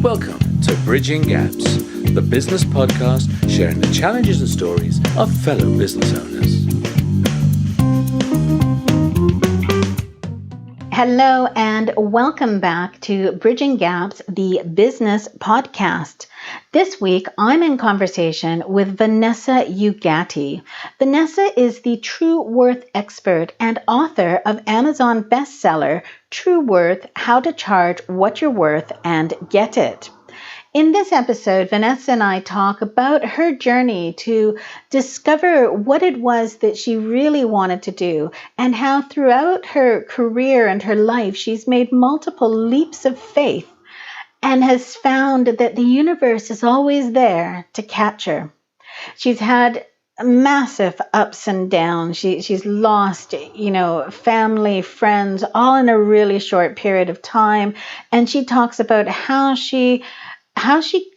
Welcome to Bridging Gaps, the business podcast sharing the challenges and stories of fellow business owners. Hello and welcome back to Bridging Gaps, the business podcast. This week, I'm in conversation with Vanessa Ugatti. Vanessa is the True Worth Expert and author of Amazon bestseller, True Worth: How to Charge What You're Worth and Get It. In this episode, Vanessa and I talk about her journey to discover what it was that she really wanted to do and how throughout her career and her life, she's made multiple leaps of faith and has found that the universe is always there to catch her. She's had massive ups and downs. She's lost, family, friends, all in a really short period of time. And she talks about how she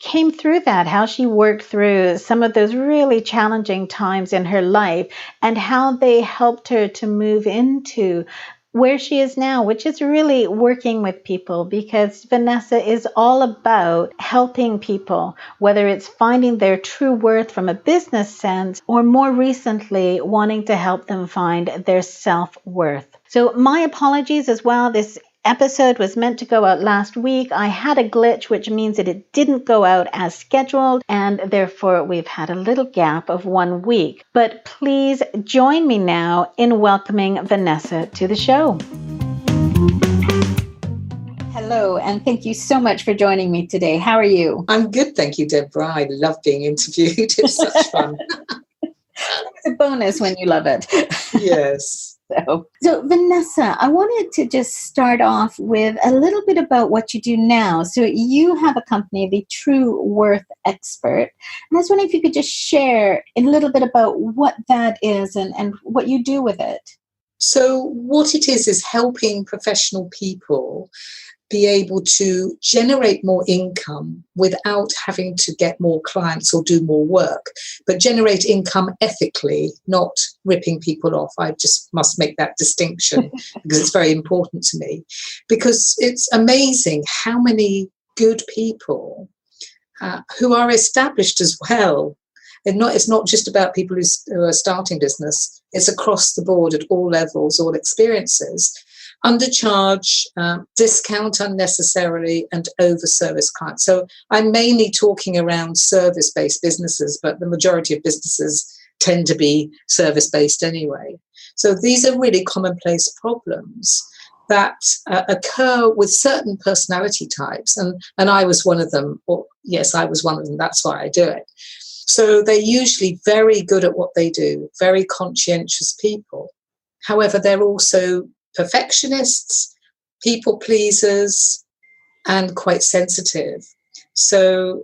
came through that, how she worked through some of those really challenging times in her life and how they helped her to move into where she is now, which is really working with people, because Vanessa is all about helping people, whether it's finding their true worth from a business sense or more recently wanting to help them find their self-worth. So my apologies as well. This episode was meant to go out last week. I had a glitch, which means that it didn't go out as scheduled, and therefore we've had a little gap of 1 week. But please join me now in welcoming Vanessa to the show. Hello, and thank you so much for joining me today. How are you? I'm good, thank you, Deborah. I love being interviewed. It's such fun. It's a bonus when you love it. Yes. So Vanessa, I wanted to just start off with a little bit about what you do now. So you have a company, the True Worth Expert. And I was wondering if you could just share a little bit about what that is and what you do with it. So what it is helping professional people be able to generate more income without having to get more clients or do more work, but generate income ethically, not ripping people off. I just must make that distinction because it's very important to me, because it's amazing how many good people who are established as well. It's not just about people who are starting business. It's across the board at all levels, all experiences. Undercharge, discount unnecessarily, and overservice clients. So I'm mainly talking around service-based businesses, but the majority of businesses tend to be service-based anyway. So these are really commonplace problems that occur with certain personality types, and I was one of them. Or yes, I was one of them. That's why I do it. So they're usually very good at what they do, very conscientious people. However, they're also perfectionists, people pleasers, and quite sensitive. So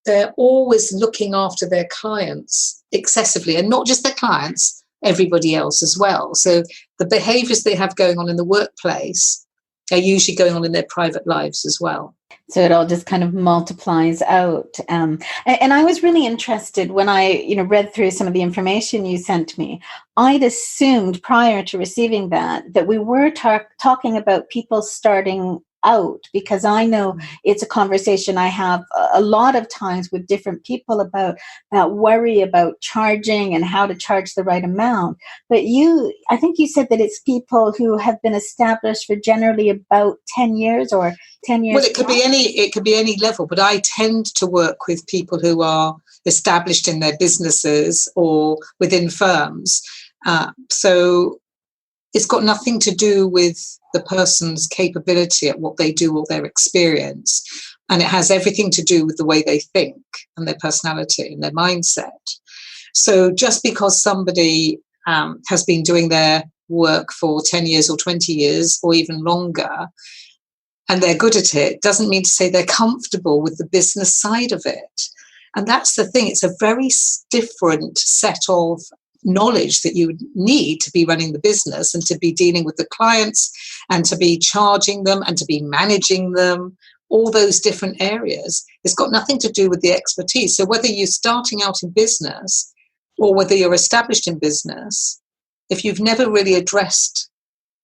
they're always looking after their clients excessively, and not just their clients, everybody else as well. So the behaviors they have going on in the workplace are usually going on in their private lives as well. So it all just kind of multiplies out. And I was really interested when I, read through some of the information you sent me. I'd assumed prior to receiving that we were talking about people starting out, because I know it's a conversation I have a lot of times with different people about worry about charging and how to charge the right amount. But I think you said that it's people who have been established for generally about 10 years or 10 years. Well, it could be any level, but I tend to work with people who are established in their businesses or within firms. So it's got nothing to do with the person's capability at what they do or their experience. And it has everything to do with the way they think and their personality and their mindset. So just because somebody has been doing their work for 10 years or 20 years or even longer, and they're good at it, doesn't mean to say they're comfortable with the business side of it. And that's the thing. It's a very different set of knowledge that you would need to be running the business and to be dealing with the clients and to be charging them and to be managing them, all those different areas. It's got nothing to do with the expertise. So whether you're starting out in business or whether you're established in business, if you've never really addressed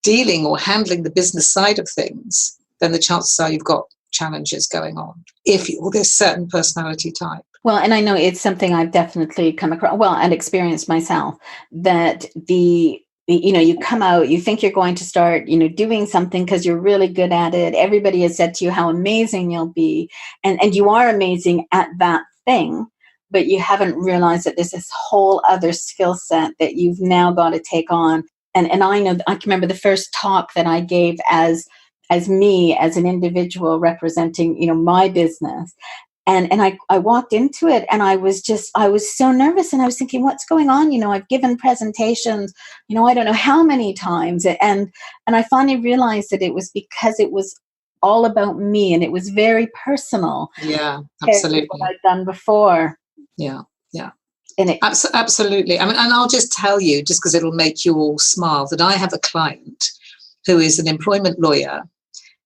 dealing or handling the business side of things, then the chances are you've got challenges going on if you're this certain personality type. Well, and I know it's something I've definitely come across, well, and experienced myself, that you come out, you think you're going to start, doing something because you're really good at it. Everybody has said to you how amazing you'll be. And you are amazing at that thing, but you haven't realized that there's this whole other skill set that you've now got to take on. And I know, I can remember the first talk that I gave as me, as an individual representing, my business. And I walked into it and I was so nervous, and I was thinking, what's going on? I've given presentations, I don't know how many times. And I finally realized that it was because it was all about me, and it was very personal. Yeah, absolutely. What I'd done before. Yeah, yeah. And absolutely. I mean, and I'll just tell you, just because it'll make you all smile, that I have a client who is an employment lawyer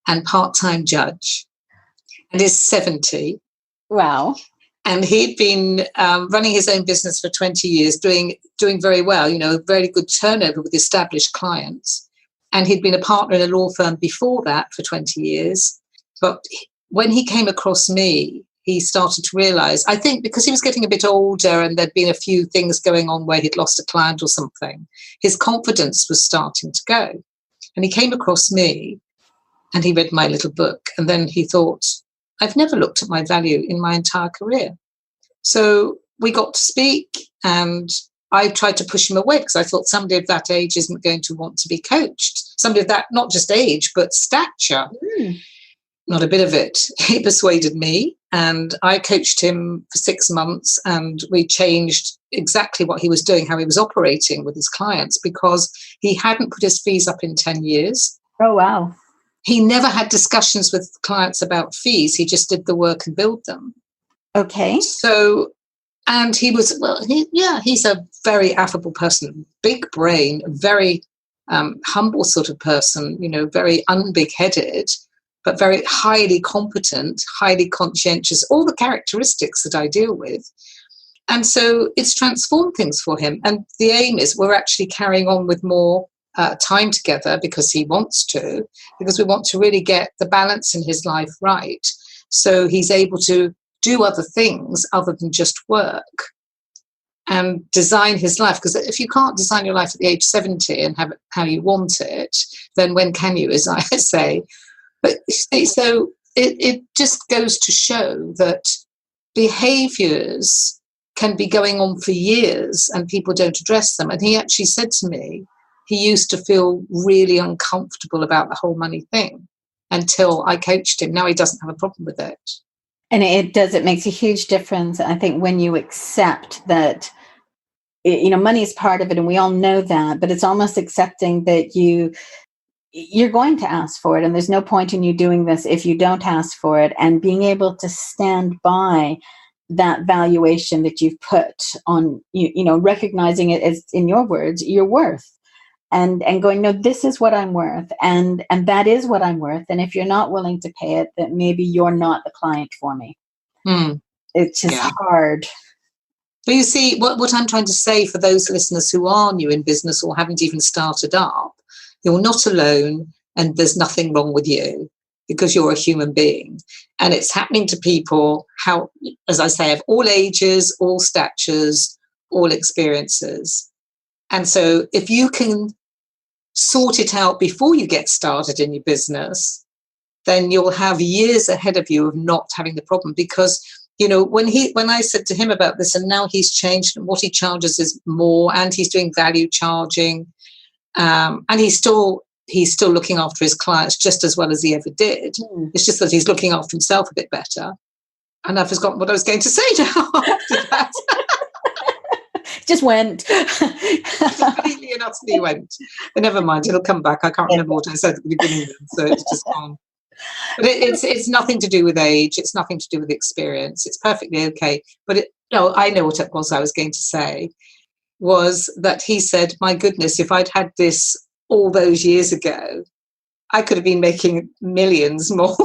and part-time judge and is 70. Wow. And he'd been running his own business for 20 years, doing very well, very good turnover with established clients. And he'd been a partner in a law firm before that for 20 years. But when he came across me, he started to realize, I think because he was getting a bit older and there'd been a few things going on where he'd lost a client or something, his confidence was starting to go. And he came across me and he read my little book. And then he thought, I've never looked at my value in my entire career. So we got to speak, and I tried to push him away because I thought somebody of that age isn't going to want to be coached. Somebody of that, not just age, but stature. Not a bit of it. He persuaded me, and I coached him for 6 months, and we changed exactly what he was doing, how he was operating with his clients, because he hadn't put his fees up in 10 years. Oh, wow. He never had discussions with clients about fees. He just did the work and billed them. Okay. So, and he was, he's a very affable person, big brain, very humble sort of person, very unbig-headed, but very highly competent, highly conscientious, all the characteristics that I deal with. And so it's transformed things for him. And the aim is we're actually carrying on with more time together because he wants to, because we want to really get the balance in his life right. So he's able to do other things other than just work and design his life. Because if you can't design your life at the age 70 and have it how you want it, then when can you, as I say? But so it just goes to show that behaviors can be going on for years and people don't address them. And he actually said to me, he used to feel really uncomfortable about the whole money thing until I coached him. Now he doesn't have a problem with it. And it makes a huge difference, I think, when you accept that, money is part of it, and we all know that, but it's almost accepting that you're going to ask for it, and there's no point in you doing this if you don't ask for it, and being able to stand by that valuation that you've put on, recognizing it as, in your words, your worth. And going, no, this is what I'm worth, and that is what I'm worth. And if you're not willing to pay it, then maybe you're not the client for me. It's just hard. But you see, what I'm trying to say for those listeners who are new in business or haven't even started up, you're not alone, and there's nothing wrong with you because you're a human being. And it's happening to people, as I say, of all ages, all statures, all experiences. And so if you can sort it out before you get started in your business, then you'll have years ahead of you of not having the problem. Because, when I said to him about this, and now he's changed, and what he charges is more, and he's doing value charging, and he's still looking after his clients just as well as he ever did. It's just that he's looking after himself a bit better. And I've forgotten what I was going to say now after that. Just went. Completely and utterly went. But never mind, it'll come back. I can't remember what I said at the beginning, so it's just gone. But it's nothing to do with age. It's nothing to do with experience. It's perfectly okay. But I know what it was I was going to say, was that he said, my goodness, if I'd had this all those years ago, I could have been making millions more.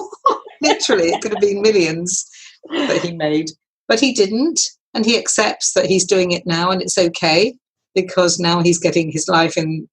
Literally, it could have been millions that he made. But he didn't. And he accepts that he's doing it now, and it's okay, because now he's getting his life in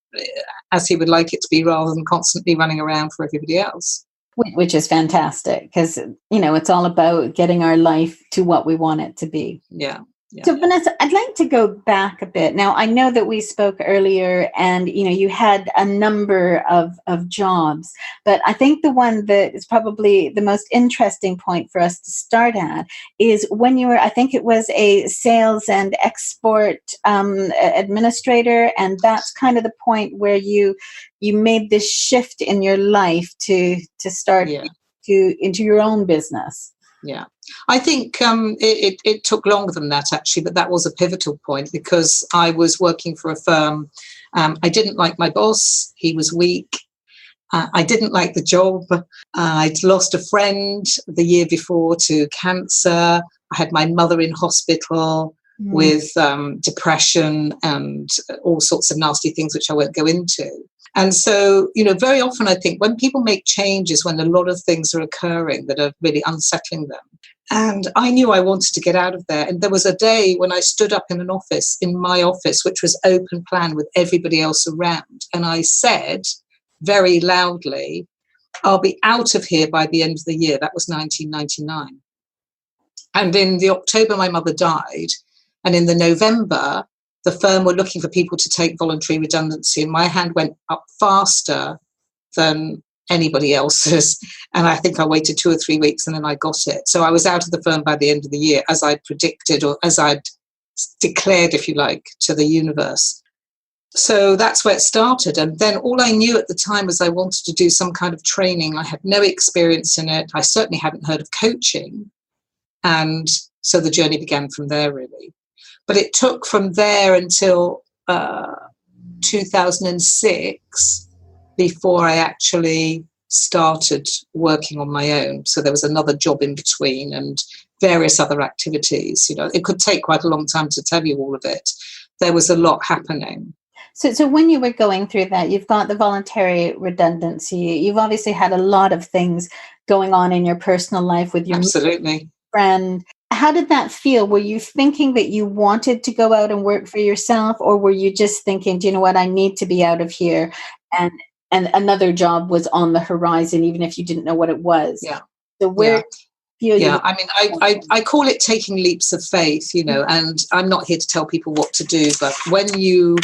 as he would like it to be, rather than constantly running around for everybody else. Which is fantastic because, it's all about getting our life to what we want it to be. Yeah. Yeah. So, Vanessa, I'd like to go back a bit. Now, I know that we spoke earlier and, you had a number of jobs, but I think the one that is probably the most interesting point for us to start at is when you were, I think it was a sales and export administrator. And that's kind of the point where you made this shift in your life to start into your own business. Yeah, I think it took longer than that, actually, but that was a pivotal point because I was working for a firm. I didn't like my boss. He was weak. I didn't like the job. I'd lost a friend the year before to cancer. I had my mother in hospital with depression and all sorts of nasty things, which I won't go into. And so, very often I think when people make changes, when a lot of things are occurring that are really unsettling them, and I knew I wanted to get out of there. And there was a day when I stood up in my office, which was open plan with everybody else around. And I said very loudly, I'll be out of here by the end of the year. That was 1999. And in the October, my mother died. And in the November, the firm were looking for people to take voluntary redundancy, and my hand went up faster than anybody else's. And I think I waited 2 or 3 weeks and then I got it. So I was out of the firm by the end of the year, as I'd predicted, or as I'd declared, if you like, to the universe. So that's where it started. And then all I knew at the time was I wanted to do some kind of training. I had no experience in it. I certainly hadn't heard of coaching. And so the journey began from there, really. But it took from there until 2006 before I actually started working on my own. So there was another job in between and various other activities. It could take quite a long time to tell you all of it. There was a lot happening. So when you were going through that, you've got the voluntary redundancy. You've obviously had a lot of things going on in your personal life with your friend. How did that feel? Were you thinking that you wanted to go out and work for yourself, or were you just thinking, do you know what, I need to be out of here, and another job was on the horizon, even if you didn't know what it was? Yeah. So where feel you? I mean, I call it taking leaps of faith, and I'm not here to tell people what to do, but when you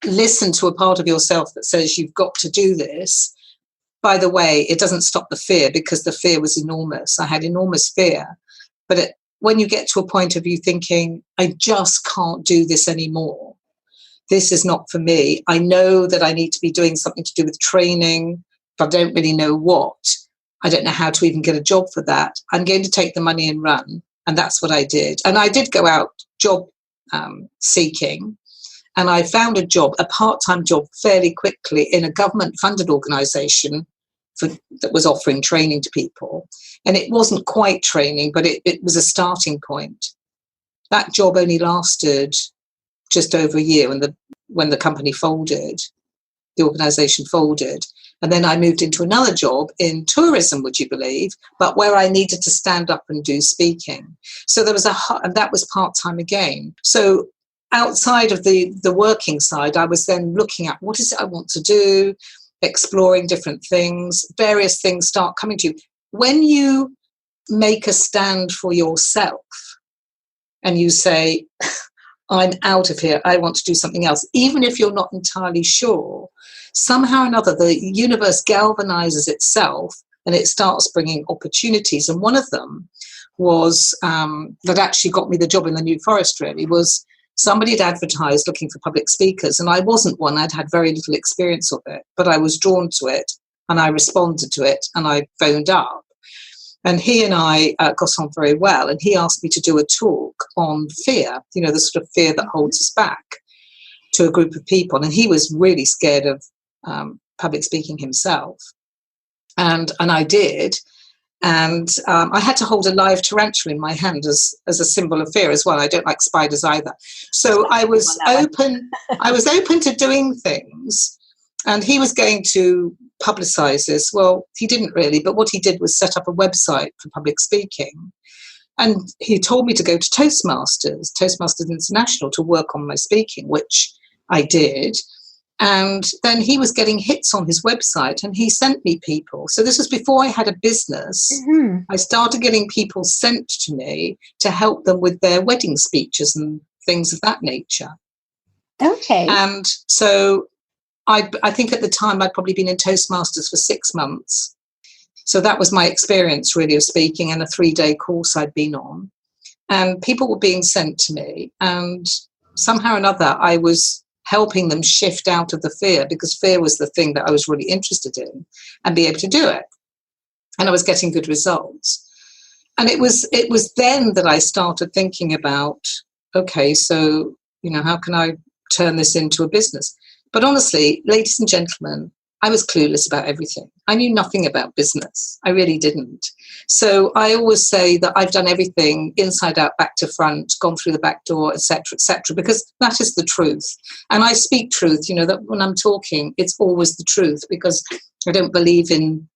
listen to a part of yourself that says you've got to do this, by the way, it doesn't stop the fear, because the fear was enormous. I had enormous fear, but when you get to a point of you thinking, I just can't do this anymore, this is not for me. I know that I need to be doing something to do with training, but I don't really know what. I don't know how to even get a job for that. I'm going to take the money and run. And that's what I did. And I did go out job seeking. And I found a job, a part-time job, fairly quickly in a government-funded organisation that was offering training to people. And it wasn't quite training, but it was a starting point. That job only lasted just over a year when the company folded, the organisation folded. And then I moved into another job in tourism, would you believe, but where I needed to stand up and do speaking. So there was and that was part-time again. So outside of the working side, I was then looking at what is it I want to do, exploring different things, various things start coming to you. When you make a stand for yourself and you say, I'm out of here, I want to do something else, even if you're not entirely sure, somehow or another, the universe galvanizes itself and it starts bringing opportunities. And one of them was that actually got me the job in the New Forest, really, was somebody had advertised looking for public speakers, and I wasn't one. I'd had very little experience of it, but I was drawn to it and I responded to it and I phoned up. And he and I got on very well, and he asked me to do a talk on fear, the sort of fear that holds us back, to a group of people. And he was really scared of public speaking himself. And I did. And I had to hold a live tarantula in my hand as a symbol of fear as well. I don't like spiders either. So I was open. I was open to doing things. And he was going to publicize this. Well, he didn't really, but what he did was set up a website for public speaking. And he told me to go to Toastmasters International, to work on my speaking, which I did. And then he was getting hits on his website and he sent me people. So this was before I had a business. Mm-hmm. I started getting people sent to me to help them with their wedding speeches and things of that nature. Okay. And so I think at the time I'd probably been in Toastmasters for 6 months. So that was my experience really of speaking, and a 3-day course I'd been on. And people were being sent to me, and somehow or another I was helping them shift out of the fear, because fear was the thing that I was really interested in, and be able to do it. And I was getting good results. And it was then that I started thinking about, okay, so, how can I turn this into a business? But honestly, ladies and gentlemen, I was clueless about everything. I knew nothing about business. I really didn't. So I always say that I've done everything inside out, back to front, gone through the back door, etc., because that is the truth. And I speak truth, that when I'm talking, it's always the truth, because I don't believe in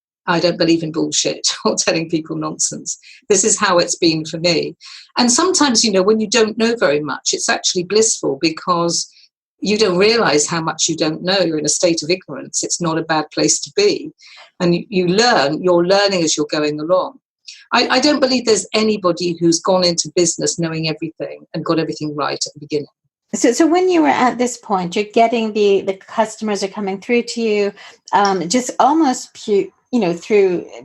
bullshit or telling people nonsense. This is how it's been for me. And sometimes, when you don't know very much, it's actually blissful, because you don't realize how much you don't know. You're in a state of ignorance. It's not a bad place to be. And you're learning as you're going along. I don't believe there's anybody who's gone into business knowing everything and got everything right at the beginning. So when you were at this point, you're getting the customers are coming through to you, just almost through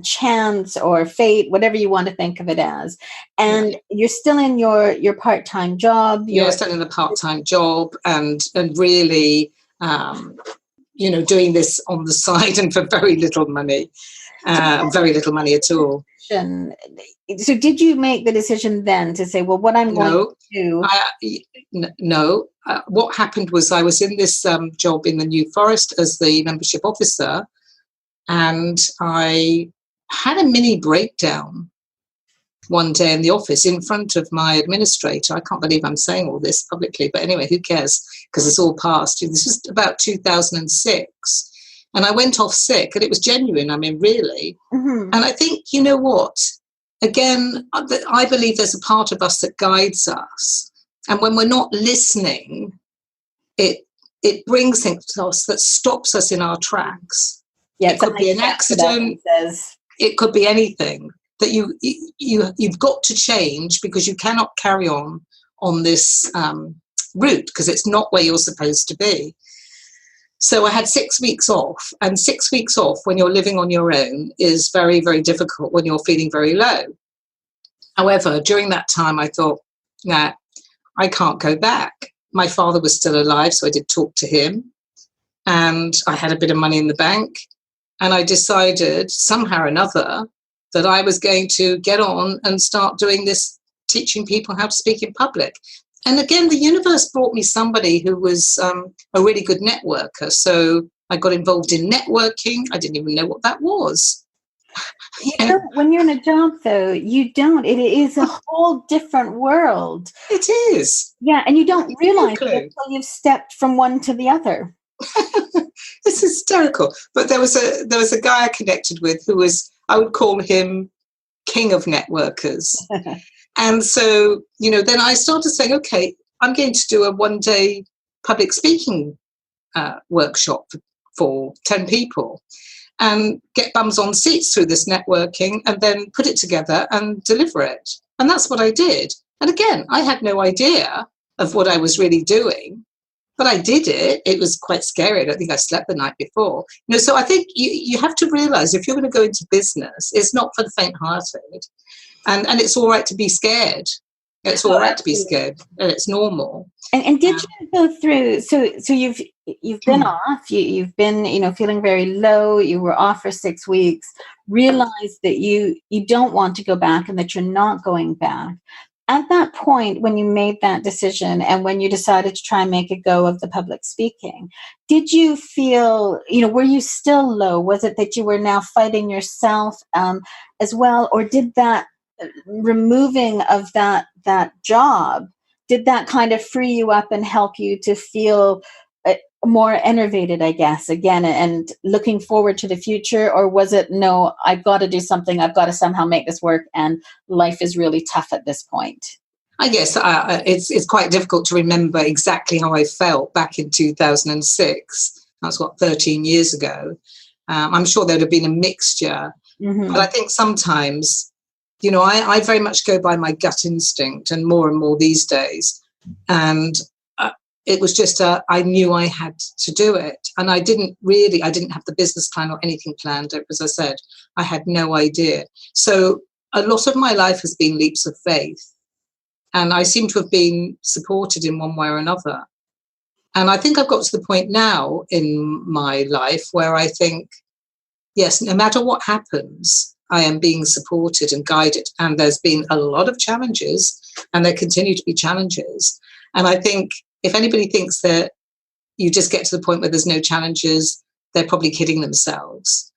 chance or fate, whatever you want to think of it as. And you're still in your part-time job. You're still in a part-time job and really, doing this on the side and for very little money at all. So did you make the decision then to say, well, what I'm going to do? No. What happened was I was in this job in the New Forest as the membership officer, and I had a mini breakdown one day in the office in front of my administrator. I can't believe I'm saying all this publicly, but anyway, who cares? Because it's all past. This was about 2006. And I went off sick, and it was genuine. I mean, really. Mm-hmm. And I think, you know what? Again, I believe there's a part of us that guides us. And when we're not listening, it brings things to us that stops us in our tracks. Yeah, it could be an accident. It could be anything that you've got to change, because you cannot carry on this route, because it's not where you're supposed to be. So I had 6 weeks off, and 6 weeks off when you're living on your own is very, very difficult when you're feeling very low. However, during that time, I thought, nah, I can't go back. My father was still alive, so I did talk to him, and I had a bit of money in the bank. And I decided somehow or another that I was going to get on and start doing this, teaching people how to speak in public. And again, the universe brought me somebody who was a really good networker. So I got involved in networking. I didn't even know what that was. When you're in a job, though, you don't. It is a whole different world. It is. Yeah, and you don't realize it until you've stepped from one to the other. It's hysterical. But there was a guy I connected with who was, I would call him king of networkers. And so, then I started saying, okay, I'm going to do a 1-day public speaking workshop for 10 people and get bums on seats through this networking, and then put it together and deliver it. And that's what I did. And again, I had no idea of what I was really doing, but I did it. It was quite scary. I don't think I slept the night before. So I think you have to realize, if you're going to go into business, it's not for the faint-hearted. And it's all right to be scared. It's all right to be scared, and it's normal. And did you go through? So you've been off. You've been feeling very low. You were off for 6 weeks. Realized that you don't want to go back, and that you're not going back. At that point, when you made that decision, and when you decided to try and make a go of the public speaking, did you feel, were you still low? Was it that you were now fighting yourself as well, or did that removing of that job, did that kind of free you up and help you to feel more enervated, I guess, again, and looking forward to the future? Or was it, no, I've got to do something, I've got to somehow make this work, and life is really tough at this point? I guess it's quite difficult to remember exactly how I felt back in 2006. That's 13 years ago. I'm sure there'd have been a mixture. Mm-hmm. But I think sometimes, I very much go by my gut instinct, and more these days. And it was just, I knew I had to do it. And I didn't have the business plan or anything planned. As I said, I had no idea. So a lot of my life has been leaps of faith. And I seem to have been supported in one way or another. And I think I've got to the point now in my life where I think, yes, no matter what happens, I am being supported and guided. And there's been a lot of challenges, and there continue to be challenges. And I think if anybody thinks that you just get to the point where there's no challenges, they're probably kidding themselves.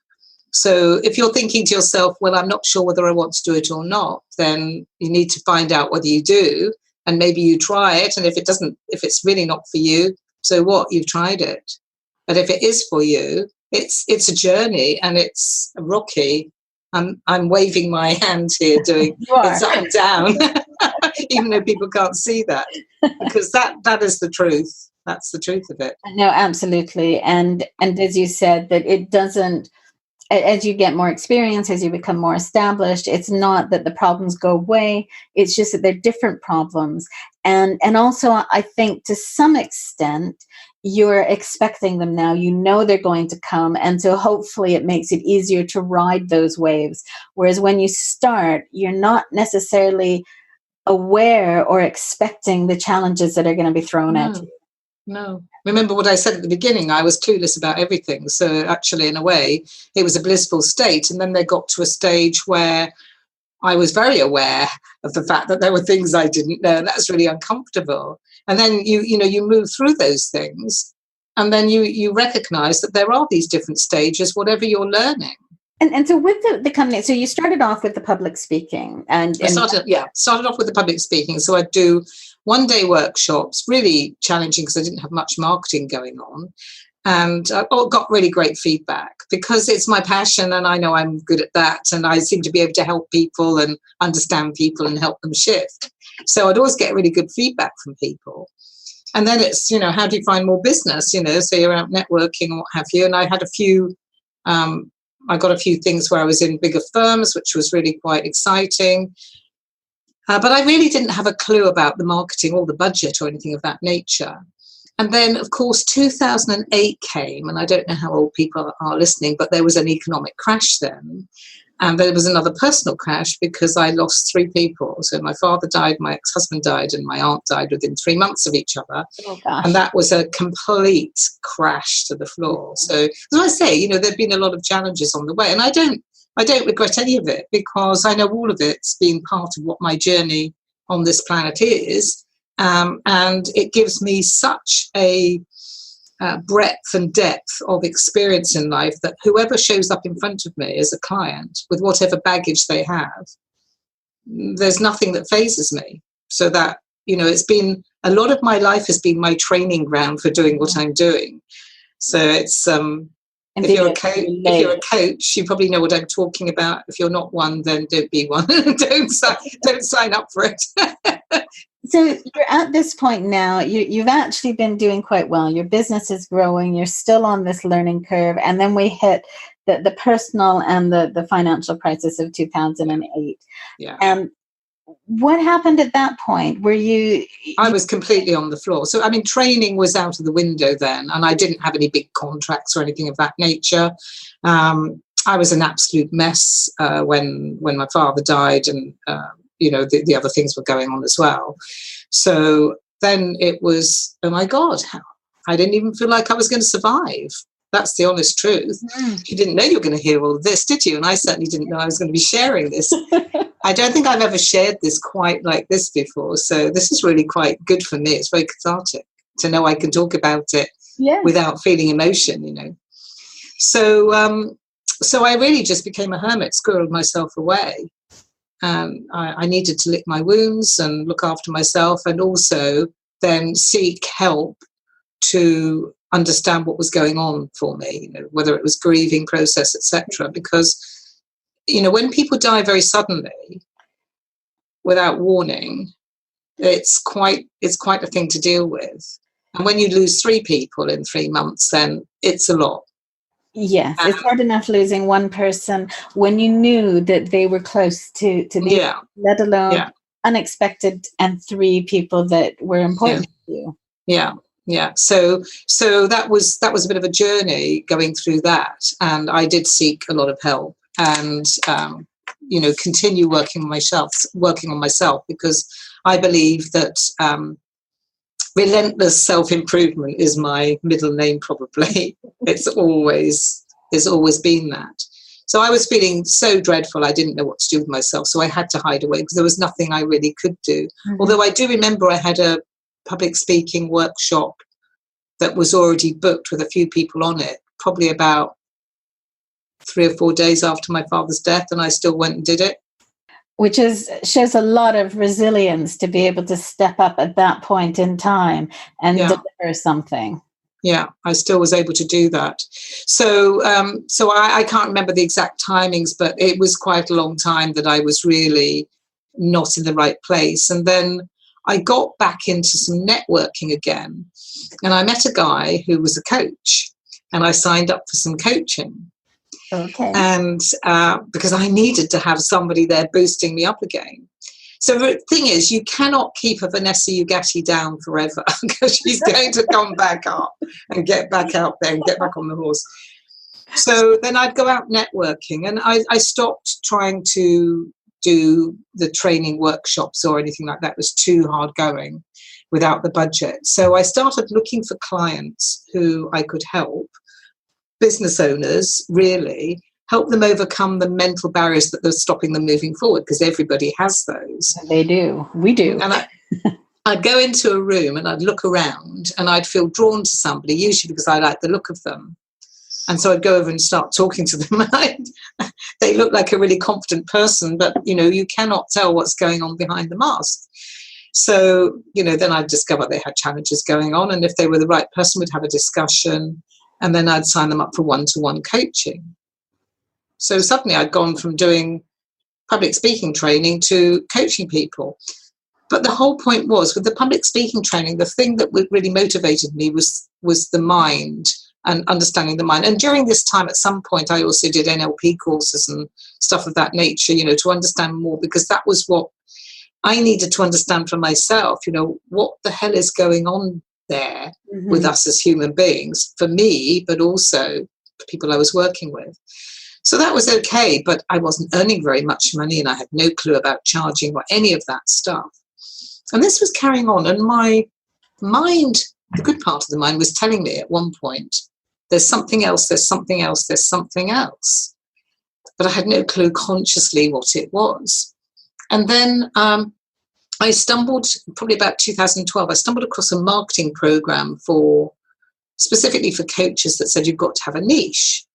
So if you're thinking to yourself, well, I'm not sure whether I want to do it or not, then you need to find out whether you do, and maybe you try it. And if it's really not for you, so what? You've tried it. But if it is for you, it's a journey, and it's rocky. I'm waving my hand here, doing it's up and down, even though people can't see that, because that is the truth. That's the truth of it. No, absolutely. And as you said, that it doesn't, as you get more experience, as you become more established, it's not that the problems go away. It's just that they're different problems. And also, I think to some extent, you're expecting them now. You know they're going to come. And so hopefully it makes it easier to ride those waves. Whereas when you start, you're not necessarily aware or expecting the challenges that are going to be thrown at you. No. Remember what I said at the beginning, I was clueless about everything. So actually, in a way, it was a blissful state. And then they got to a stage where I was very aware of the fact that there were things I didn't know, and that's really uncomfortable. And then you move through those things, and then you recognize that there are these different stages, whatever you're learning. And so with the company, so you started off with the public speaking, and I started off with the public speaking. So I'd do one-day workshops, really challenging because I didn't have much marketing going on. And I got really great feedback because it's my passion, and I know I'm good at that. And I seem to be able to help people and understand people and help them shift. So I'd always get really good feedback from people. And then it's, how do you find more business? So you're out networking or what have you. And I had I got a few things where I was in bigger firms, which was really quite exciting. But I really didn't have a clue about the marketing or the budget or anything of that nature. And then, of course, 2008 came, and I don't know how old people are listening, but there was an economic crash then. And there was another personal crash because I lost 3 people. So my father died, my ex-husband died, and my aunt died within 3 months of each other. Oh, gosh. And that was a complete crash to the floor. So as I say, there've been a lot of challenges on the way. And I don't regret any of it, because I know all of it's been part of what my journey on this planet is. And it gives me such a breadth and depth of experience in life that whoever shows up in front of me as a client with whatever baggage they have, there's nothing that phases me. So that, it's been, a lot of my life has been my training ground for doing what I'm doing. So it's, if you're a coach, you probably know what I'm talking about. If you're not one, then don't be one. don't sign up for it. So you're at this point now, you've actually been doing quite well. Your business is growing. You're still on this learning curve. And then we hit the personal and the financial crisis of 2008. Yeah. What happened at that point? I was completely on the floor. So, training was out of the window then, and I didn't have any big contracts or anything of that nature. I was an absolute mess when my father died, and the other things were going on as well. So then it was, oh my God, I didn't even feel like I was going to survive. That's the honest truth. You didn't know you were going to hear all of this, did you? And I certainly didn't know I was going to be sharing this. I don't think I've ever shared this quite like this before. So this is really quite good for me. It's very cathartic to know I can talk about it without feeling emotion, So I really just became a hermit, squirreled myself away. I needed to lick my wounds and look after myself, and also then seek help to understand what was going on for me, whether it was grieving process, etc. Because, when people die very suddenly, without warning, it's quite a thing to deal with. And when you lose 3 people in 3 months, then it's a lot. Yes, it's hard enough losing one person when you knew that they were close to the, let alone unexpected, and 3 people that were important to you. Yeah. So that was a bit of a journey going through that, and I did seek a lot of help, and continue working on myself, because I believe that relentless self-improvement is my middle name, probably. It's always been that. So I was feeling so dreadful, I didn't know what to do with myself, so I had to hide away because there was nothing I really could do. Although I do remember I had a public speaking workshop that was already booked with a few people on it, probably about 3 or 4 days after my father's death, and I still went and did it. Which shows a lot of resilience to be able to step up at that point in time and deliver something. Yeah, I still was able to do that. So I can't remember the exact timings, but it was quite a long time that I was really not in the right place. And then I got back into some networking again, and I met a guy who was a coach, and I signed up for some coaching. Okay. And because I needed to have somebody there boosting me up again. So the thing is, you cannot keep a Vanessa Ugatti down forever, because she's going to come back up and get back out there and get back on the horse. So then I'd go out networking, and I stopped trying to do the training workshops or anything like that. It was too hard going without the budget. So I started looking for clients who I could help, business owners, really, help them overcome the mental barriers that are stopping them moving forward, because everybody has those. They do. We do. And I'd go into a room and I'd look around and I'd feel drawn to somebody, usually because I like the look of them. And so I'd go over and start talking to them. They look like a really confident person, but, you cannot tell what's going on behind the mask. So, then I'd discover they had challenges going on. And if they were the right person, we'd have a discussion. And then I'd sign them up for one-to-one coaching. So suddenly I'd gone from doing public speaking training to coaching people. But the whole point was, with the public speaking training, the thing that really motivated me was the mind and understanding the mind. And during this time, at some point, I also did NLP courses and stuff of that nature, to understand more, because that was what I needed to understand for myself, what the hell is going on there with us as human beings, for me, but also for people I was working with. So that was okay, but I wasn't earning very much money, and I had no clue about charging or any of that stuff. And this was carrying on, and my mind, the good part of the mind, was telling me at one point, there's something else, there's something else, there's something else. But I had no clue consciously what it was. And then I stumbled, probably about 2012, I stumbled across a marketing program specifically for coaches that said you've got to have a niche.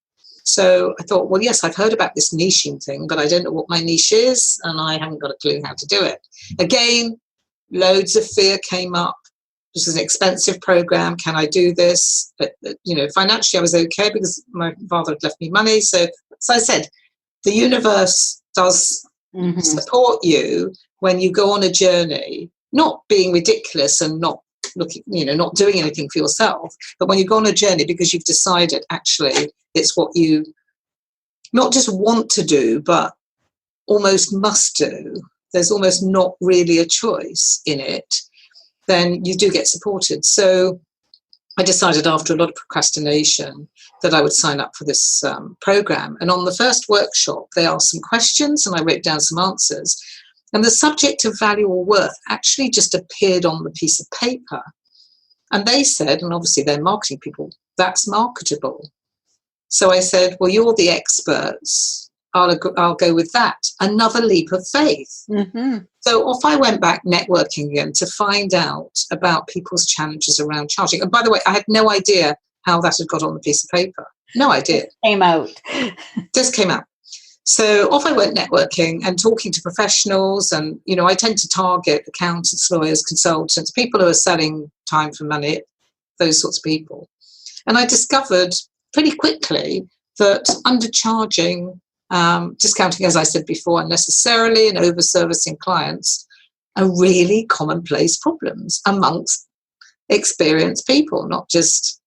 So I thought, well, yes, I've heard about this niching thing, but I don't know what my niche is, and I haven't got a clue how to do it. Again, loads of fear came up. This is an expensive program. Can I do this? But financially I was okay because my father had left me money. So I said, the universe does support you when you go on a journey, not being ridiculous and not looking, not doing anything for yourself, but when you go on a journey because you've decided actually it's what you not just want to do, but almost must do. There's almost not really a choice in it. Then you do get supported. So I decided after a lot of procrastination that I would sign up for this program. And on the first workshop, they asked some questions and I wrote down some answers. And the subject of value or worth actually just appeared on the piece of paper. And they said, and obviously they're marketing people, that's marketable. So I said, well, you're the experts. I'll go with that. Another leap of faith. So off I went back networking again to find out about people's challenges around charging. And by the way, I had no idea how that had got on the piece of paper. No idea. Just came out. So off I went networking and talking to professionals. And, I tend to target accountants, lawyers, consultants, people who are selling time for money, those sorts of people. And I discovered pretty quickly that undercharging, discounting, as I said before, unnecessarily and over-servicing clients are really commonplace problems amongst experienced people, not just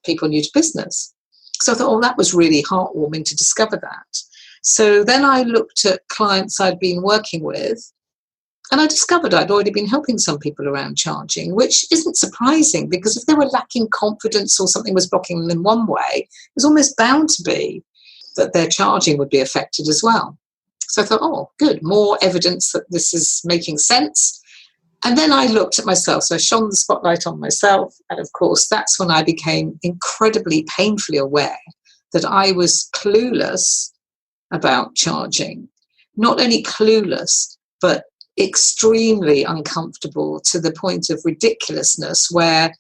people new to business. So I thought, oh, that was really heartwarming to discover that. So then I looked at clients I'd been working with, and I discovered I'd already been helping some people around charging, which isn't surprising, because if they were lacking confidence or something was blocking them in one way, it was almost bound to be that their charging would be affected as well. So I thought, oh, good, more evidence that this is making sense. And then I looked at myself. So I shone the spotlight on myself. And of course, that's when I became incredibly painfully aware that I was clueless about charging. Not only clueless, but extremely uncomfortable to the point of ridiculousness, where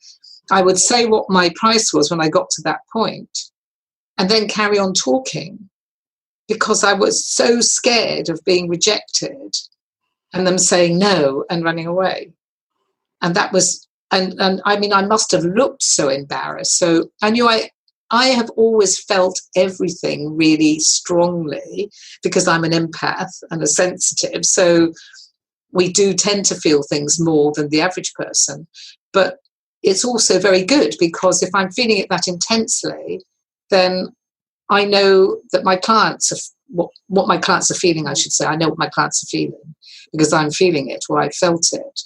I would say what my price was when I got to that point and then carry on talking, because I was so scared of being rejected and them saying no and running away. And that was, and I mean, I must have looked so embarrassed. So I knew I have always felt everything really strongly, because I'm an empath and a sensitive. So we do tend to feel things more than the average person. But it's also very good, because if I'm feeling it that intensely, then I know that my clients are, what my clients are feeling, I should say. I know what my clients are feeling, because I'm feeling it, or I felt it.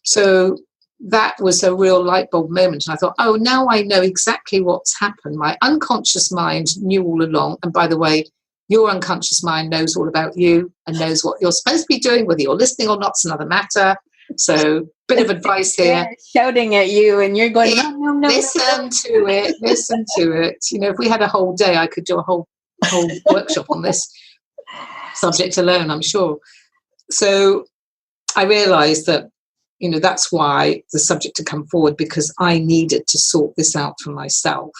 So that was a real light bulb moment. And I thought, oh, now I know exactly what's happened. My unconscious mind knew all along. And by the way, your unconscious mind knows all about you and knows what you're supposed to be doing. Whether you're listening or not is another matter. So bit of advice here. Shouting at you, and you're going, no. Listen to it. You know, if we had a whole day, I could do a whole workshop on this subject alone, I'm sure. So I realized that, you know, that's why the subject had come forward, because I needed to sort this out for myself,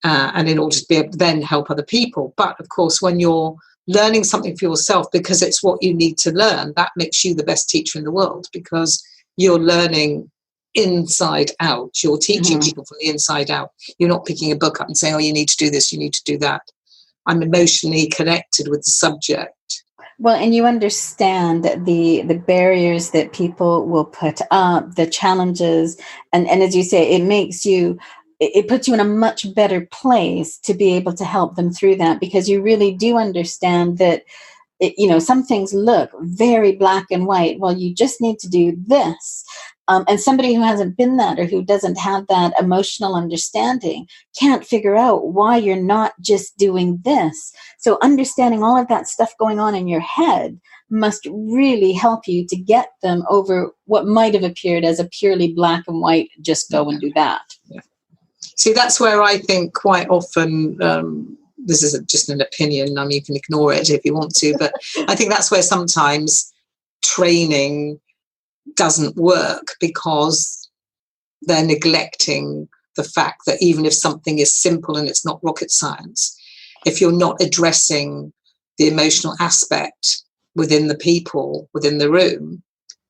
and in order to be able to then help other people. But of course, when you're learning something for yourself because it's what you need to learn, that makes you the best teacher in the world, because you're learning inside out. You're teaching people from the inside out. You're not picking a book up and saying, oh, you need to do this, you need to do that. I'm emotionally connected with the subject. Well, and you understand the barriers that people will put up, the challenges, and as you say, it puts you in a much better place to be able to help them through that, because you really do understand that, some things look very black and white. Well, you just need to do this. And somebody who hasn't been that, or who doesn't have that emotional understanding, can't figure out why you're not just doing this. So understanding all of that stuff going on in your head must really help you to get them over what might have appeared as a purely black and white, just go and do that. Yeah. See, that's where I think quite often, this is just an opinion, I mean, you can ignore it if you want to, but I think that's where sometimes training doesn't work, because they're neglecting the fact that even if something is simple and it's not rocket science, if you're not addressing the emotional aspect within the people within the room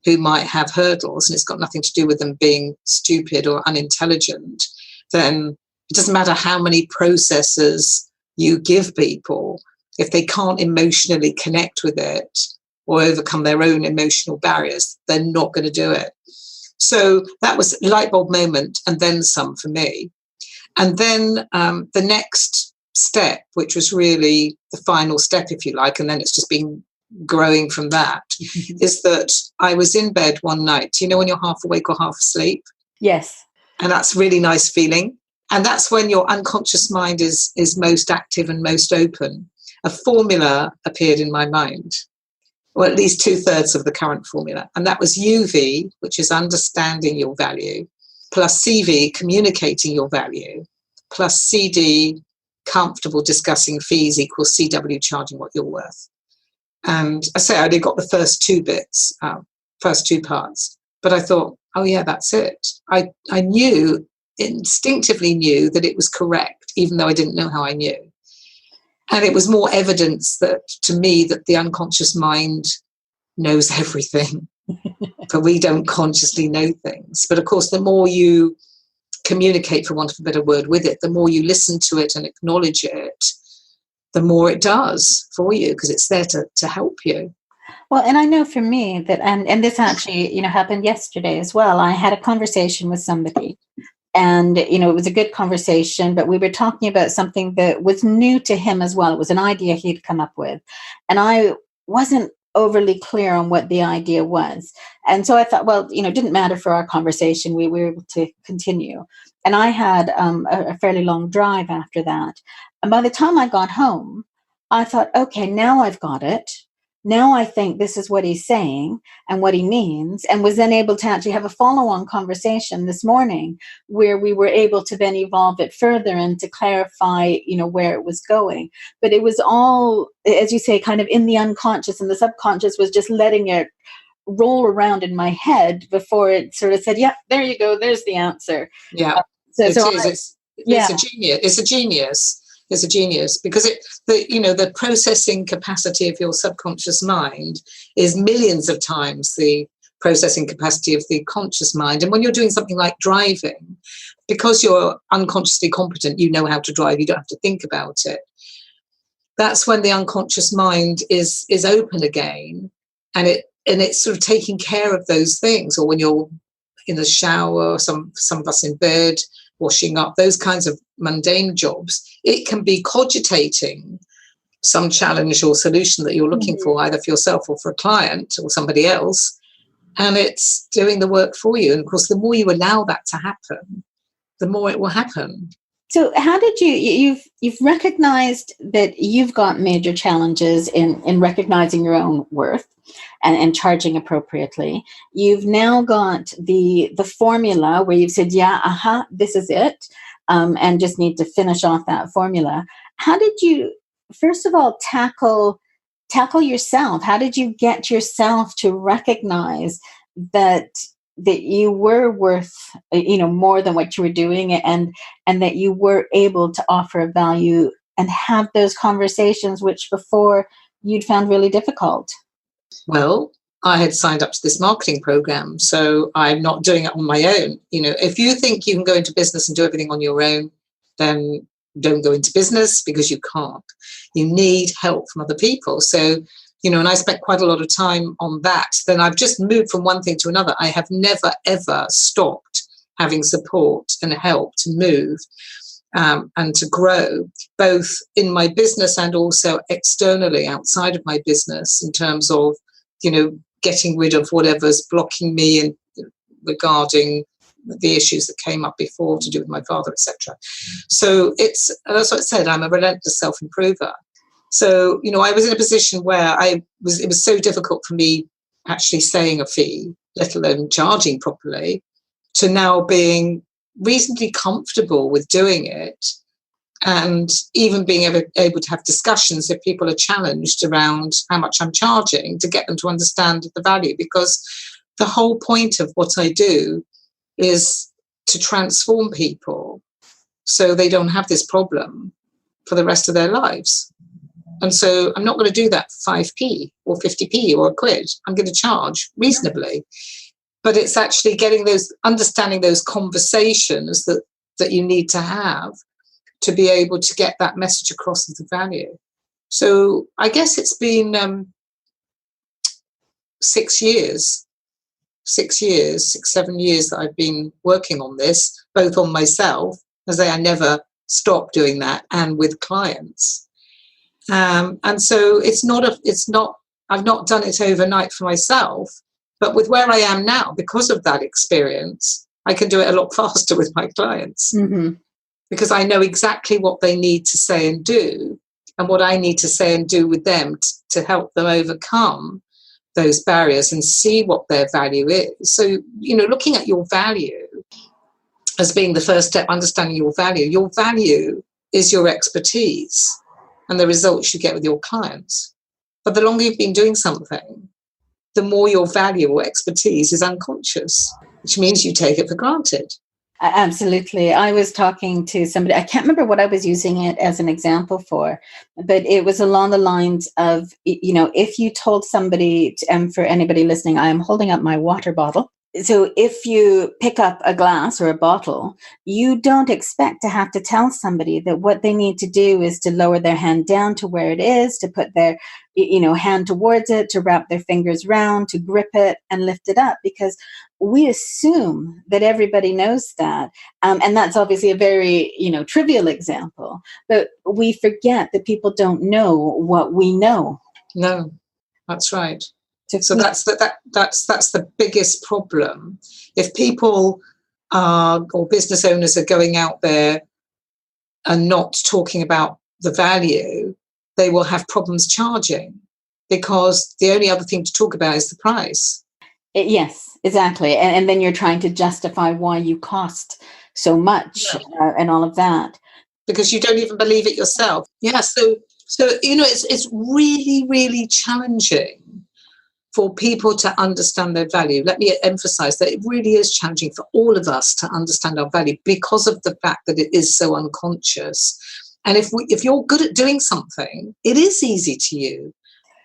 who might have hurdles, and it's got nothing to do with them being stupid or unintelligent, then it doesn't matter how many processes you give people. If they can't emotionally connect with it or overcome their own emotional barriers, they're not going to do it. So that was a light bulb moment, and then some for me. And then the next step, which was really the final step, if you like, and then it's just been growing from that, is that I was in bed one night. You know, when you're half awake or half asleep? Yes. And that's a really nice feeling. And that's when your unconscious mind is most active and most open. A formula appeared in my mind, or at least 2/3 of the current formula. And that was UV, which is understanding your value, plus CV, communicating your value, plus CD, comfortable discussing fees, equals CW, charging what you're worth. And I say I only got the first two bits, first two parts. But I thought, oh yeah, that's it. I instinctively knew that it was correct, even though I didn't know how I knew. And it was more evidence that, to me, that the unconscious mind knows everything, but we don't consciously know things. But of course, the more you communicate, for want of a better word, with it, the more you listen to it and acknowledge it, the more it does for you, because it's there to help you. Well, and I know for me that, and this actually, happened yesterday as well. I had a conversation with somebody, and, it was a good conversation, but we were talking about something that was new to him as well. It was an idea he'd come up with. And I wasn't overly clear on what the idea was. And so I thought, well, it didn't matter for our conversation. We were able to continue. And I had a fairly long drive after that. And by the time I got home, I thought, okay, now I've got it. Now I think this is what he's saying and what he means, and was then able to actually have a follow-on conversation this morning where we were able to then evolve it further and to clarify, where it was going. But it was all, as you say, kind of in the unconscious, and the subconscious was just letting it roll around in my head before it sort of said, yeah, there you go, there's the answer. Yeah, it's a genius. It's a genius. It's a genius because the processing capacity of your subconscious mind is millions of times the processing capacity of the conscious mind. And when you're doing something like driving, because you're unconsciously competent, you know how to drive, you don't have to think about it. That's when the unconscious mind is open again, and it's sort of taking care of those things. Or when you're in the shower, some of us in bed, washing up, those kinds of mundane jobs, it can be cogitating some challenge or solution that you're looking for, either for yourself or for a client or somebody else, and it's doing the work for you. And of course, the more you allow that to happen, the more it will happen. So how did you've recognized that you've got major challenges in recognizing your own worth and charging appropriately. You've now got the formula where you've said, yeah, this is it, and just need to finish off that formula. How did you, first of all, tackle yourself? How did you get yourself to recognize that you were worth, more than what you were doing, and that you were able to offer a value and have those conversations which before you'd found really difficult? Well, I had signed up to this marketing program, so I'm not doing it on my own. If you think you can go into business and do everything on your own, then don't go into business, because you can't. You need help from other people. So, and I spent quite a lot of time on that. Then I've just moved from one thing to another. I have never, ever stopped having support and help to move and to grow, both in my business and also externally outside of my business, in terms of, getting rid of whatever's blocking me and regarding the issues that came up before to do with my father, etc. So that's what I said. I'm a relentless self-improver. So, I was in a position where it was so difficult for me actually saying a fee, let alone charging properly, to now being reasonably comfortable with doing it, and even being able to have discussions if people are challenged around how much I'm charging, to get them to understand the value. Because the whole point of what I do is to transform people so they don't have this problem for the rest of their lives. And so I'm not going to do that for 5p or 50p or a quid. I'm going to charge reasonably. But it's actually understanding those conversations that you need to have to be able to get that message across of the value. So I guess it's been 6 years, 7 years that I've been working on this, both on myself, as I never stopped doing that, and with clients. And so I've not done it overnight for myself, but with where I am now, because of that experience, I can do it a lot faster with my clients. Mm-hmm. Because I know exactly what they need to say and do, and what I need to say and do with them to help them overcome those barriers and see what their value is. So, looking at your value as being the first step, understanding your value is your expertise and the results you get with your clients. But the longer you've been doing something, the more your value or expertise is unconscious, which means you take it for granted. Absolutely. I was talking to somebody, I can't remember what I was using it as an example for, but it was along the lines of, if you told somebody, and for anybody listening, I am holding up my water bottle. So if you pick up a glass or a bottle, you don't expect to have to tell somebody that what they need to do is to lower their hand down to where it is, to put their hand towards it, to wrap their fingers round, to grip it and lift it up, because we assume that everybody knows that. And that's obviously a very, trivial example, but we forget that people don't know what we know. No, that's right. So Yeah. that's the biggest problem. If people or business owners are going out there and not talking about the value, they will have problems charging, because the only other thing to talk about is the price. Yes, exactly. And then you're trying to justify why you cost so much, and all of that. Because you don't even believe it yourself. Yeah, so it's really, really challenging for people to understand their value. Let me emphasize that it really is challenging for all of us to understand our value, because of the fact that it is so unconscious. And if you're good at doing something, it is easy to you.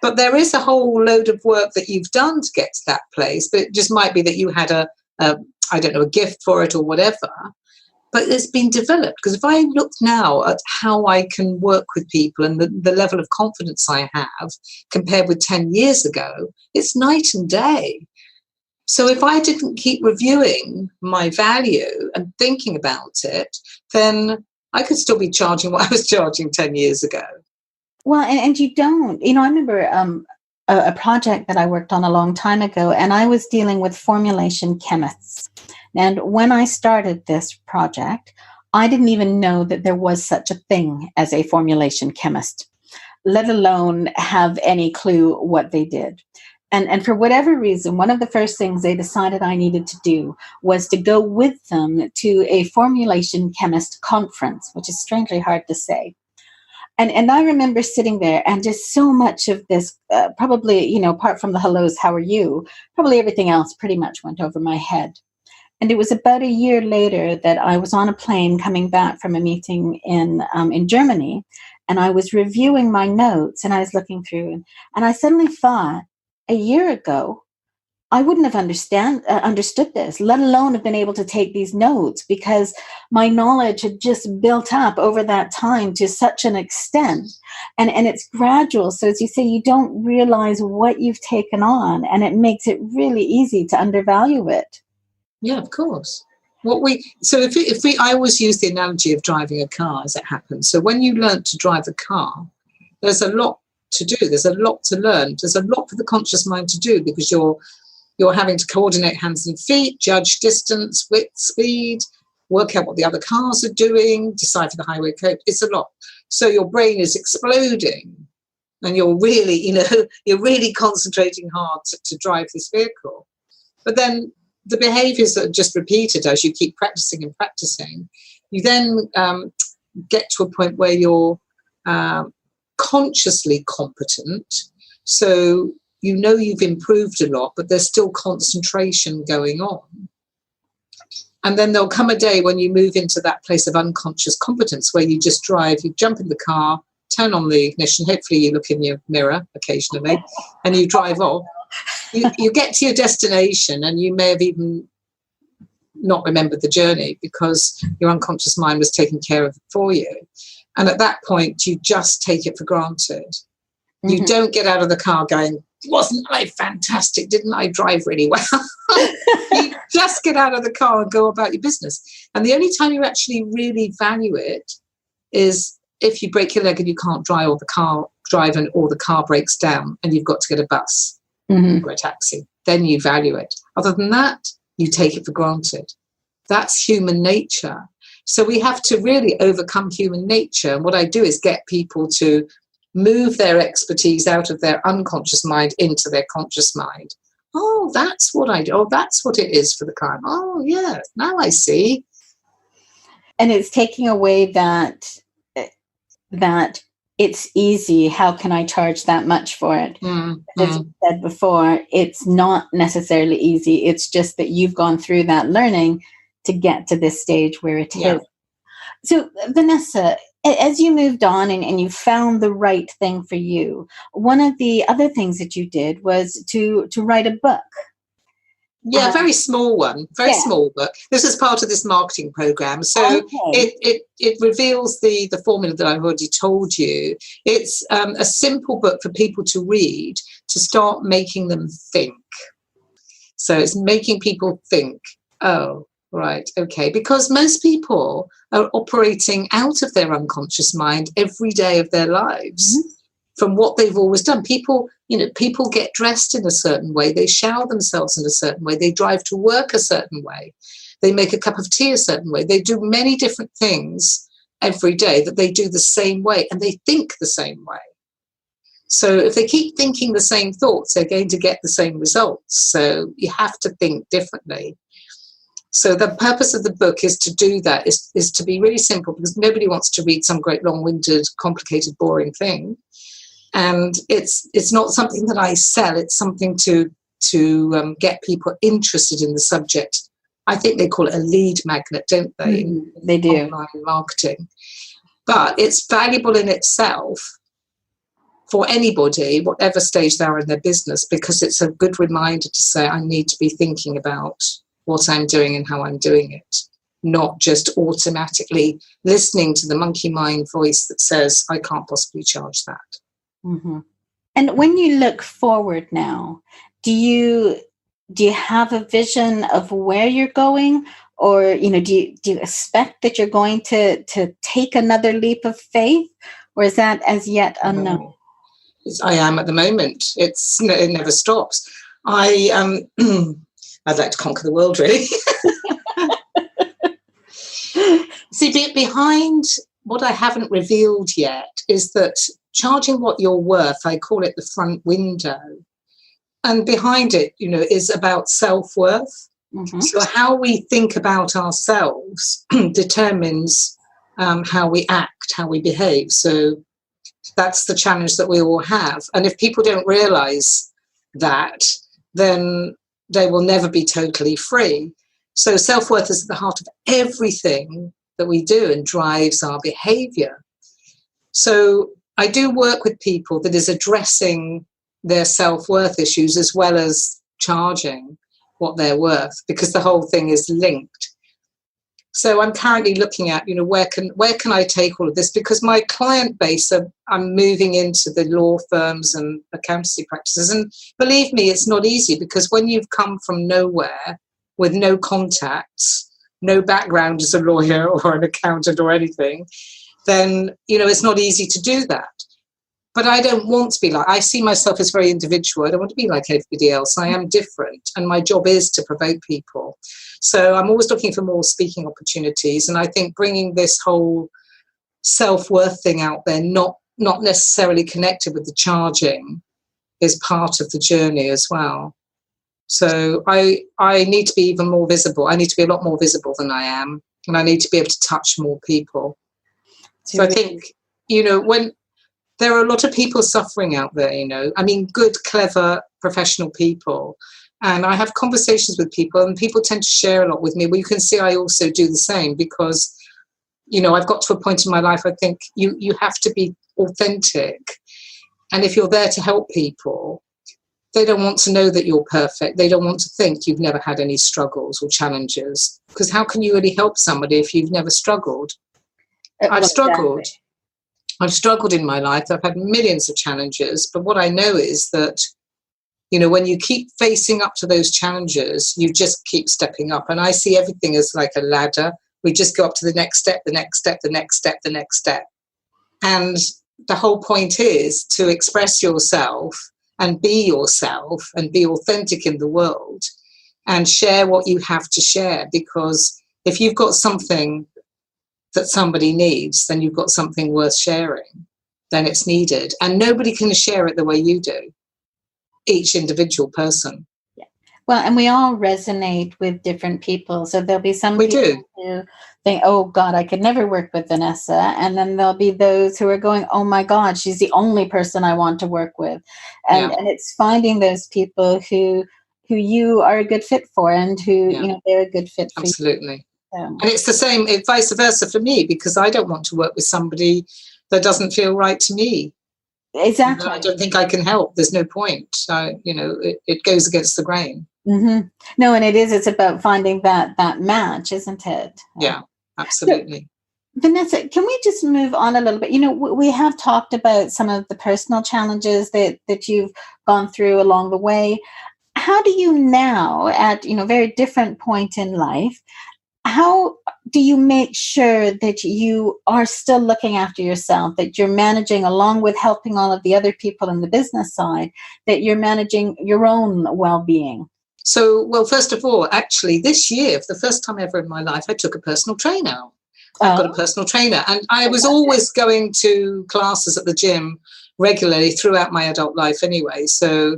But there is a whole load of work that you've done to get to that place. But it just might be that you had a gift for it or whatever. But it's been developed. Because if I look now at how I can work with people and the level of confidence I have compared with 10 years ago, it's night and day. So if I didn't keep reviewing my value and thinking about it, then I could still be charging what I was charging 10 years ago. Well, and you don't. I remember a project that I worked on a long time ago, and I was dealing with formulation chemists. And when I started this project, I didn't even know that there was such a thing as a formulation chemist, let alone have any clue what they did. And for whatever reason, one of the first things they decided I needed to do was to go with them to a formulation chemist conference, which is strangely hard to say. And I remember sitting there, and just so much of this, probably, apart from the hellos, how are you, probably everything else pretty much went over my head. And it was about a year later that I was on a plane coming back from a meeting in Germany, and I was reviewing my notes, and I was looking through, and I suddenly thought, a year ago, I wouldn't have understood this, let alone have been able to take these notes, because my knowledge had just built up over that time to such an extent. And it's gradual. So as you say, you don't realize what you've taken on, and it makes it really easy to undervalue it. Yeah, of course. I always use the analogy of driving a car as it happens. So when you learn to drive a car, there's a lot to do. There's a lot to learn. There's a lot for the conscious mind to do, because you're having to coordinate hands and feet, judge distance, width, speed, work out what the other cars are doing, decipher the highway code. It's a lot. So your brain is exploding, and you're really concentrating hard to drive this vehicle. But then the behaviors that are just repeated as you keep practicing and practicing, you then get to a point where you're consciously competent. So you've improved a lot, but there's still concentration going on. And then there'll come a day when you move into that place of unconscious competence, where you just drive, you jump in the car, turn on the ignition, hopefully you look in your mirror occasionally, and you drive off. You get to your destination, and you may have even not remembered the journey, because your unconscious mind was taking care of it for you. And at that point, you just take it for granted. Mm-hmm. You don't get out of the car going, wasn't I fantastic? Didn't I drive really well? You just get out of the car and go about your business. And the only time you actually really value it is if you break your leg and you can't drive, or the car breaks down and you've got to get a bus, or a taxi. Then you value it. Other than that, you take it for granted. That's human nature. So we have to really overcome human nature. And what I do is get people to move their expertise out of their unconscious mind into their conscious mind. Oh, that's what I do. Oh, that's what it is for the client. Oh, yeah, now I see. And it's taking away that it's easy. How can I charge that much for it? As you said before, it's not necessarily easy. It's just that you've gone through that learning to get to this stage where it is. So, Vanessa, as you moved on and you found the right thing for you, one of the other things that you did was to write a book. Yeah, very small one, very small book. This is part of this marketing program. So it reveals the formula that I've already told you. It's a simple book for people to read to start making them think. So it's making people think, oh, right, okay. Because most people are operating out of their unconscious mind every day of their lives. Mm-hmm. From what they've always done. People get dressed in a certain way. They shower themselves in a certain way. They drive to work a certain way. They make a cup of tea a certain way. They do many different things every day that they do the same way, and they think the same way. So if they keep thinking the same thoughts, they're going to get the same results. So you have to think differently. So the purpose of the book is to do that, is to be really simple, because nobody wants to read some great long-winded, complicated, boring thing. And it's not something that I sell. It's something to get people interested in the subject. I think they call it a lead magnet, don't they? They do. Online marketing. But it's valuable in itself for anybody, whatever stage they are in their business, because it's a good reminder to say, I need to be thinking about what I'm doing and how I'm doing it, not just automatically listening to the monkey mind voice that says, I can't possibly charge that. Mm-hmm. And when you look forward now, do you have a vision of where you're going, or do you expect that you're going to take another leap of faith, or is that as yet unknown? I am at the moment. It never stops. I'd like to conquer the world, really. See, behind what I haven't revealed yet is that charging what you're worth, I call it the front window. And behind it, is about self-worth. Mm-hmm. So how we think about ourselves determines how we act, how we behave. So that's the challenge that we all have. And if people don't realize that, then they will never be totally free. So self-worth is at the heart of everything that we do and drives our behavior. So I do work with people that is addressing their self-worth issues as well as charging what they're worth, because the whole thing is linked. So I'm currently looking at, where can I take all of this? Because my client base, I'm moving into the law firms and accountancy practices. And believe me, it's not easy, because when you've come from nowhere with no contacts, no background as a lawyer or an accountant or anything, then, it's not easy to do that. But I don't want to be I see myself as very individual. I don't want to be like everybody else. I am different, and my job is to provoke people. So I'm always looking for more speaking opportunities. And I think bringing this whole self-worth thing out there, not necessarily connected with the charging, is part of the journey as well. So I need to be even more visible. I need to be a lot more visible than I am. And I need to be able to touch more people. So I think, when there are a lot of people suffering out there, good, clever, professional people. And I have conversations with people, and people tend to share a lot with me. Well, you can see I also do the same, because, I've got to a point in my life, I think you have to be authentic. And if you're there to help people, they don't want to know that you're perfect. They don't want to think you've never had any struggles or challenges, because how can you really help somebody if you've never struggled? I've struggled. Exactly. I've struggled in my life. I've had millions of challenges. But what I know is that, when you keep facing up to those challenges, you just keep stepping up. And I see everything as like a ladder. We just go up to the next step, the next step, the next step, the next step. And the whole point is to express yourself and be authentic in the world and share what you have to share. Because if you've got something that somebody needs, then you've got something worth sharing, then it's needed. And nobody can share it the way you do, each individual person. Yeah. Well, and we all resonate with different people. So there'll be some people who think, oh God, I could never work with Vanessa. And then there'll be those who are going, oh my God, she's the only person I want to work with. And it's finding those people who you are a good fit for, and who, they're a good fit for you. Absolutely. And it's the same, vice versa for me, because I don't want to work with somebody that doesn't feel right to me. Exactly. I don't think I can help. There's no point. It goes against the grain. Mm-hmm. No, and it's about finding that match, isn't it? Yeah, absolutely. So, Vanessa, can we just move on a little bit? We have talked about some of the personal challenges that you've gone through along the way. How do you now, at very different point in life, how do you make sure that you are still looking after yourself, that you're managing, along with helping all of the other people in the business side, that you're managing your own well-being? So, well, first of all, actually, this year, for the first time ever in my life, I took a personal trainer. I've got a personal trainer, and I was always going to classes at the gym regularly throughout my adult life anyway. So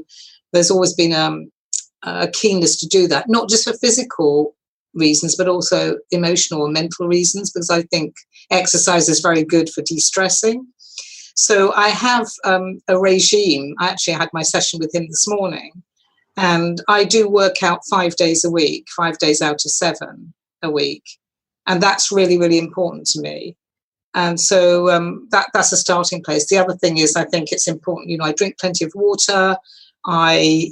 there's always been a keenness to do that, not just for physical reasons, but also emotional and mental reasons, because I think exercise is very good for de-stressing. So I have a regime. I actually had my session with him this morning, and I do work out 5 days a week, 5 days out of 7 a week. And that's really, really important to me. And so that's a starting place. The other thing is, I think it's important, I drink plenty of water. I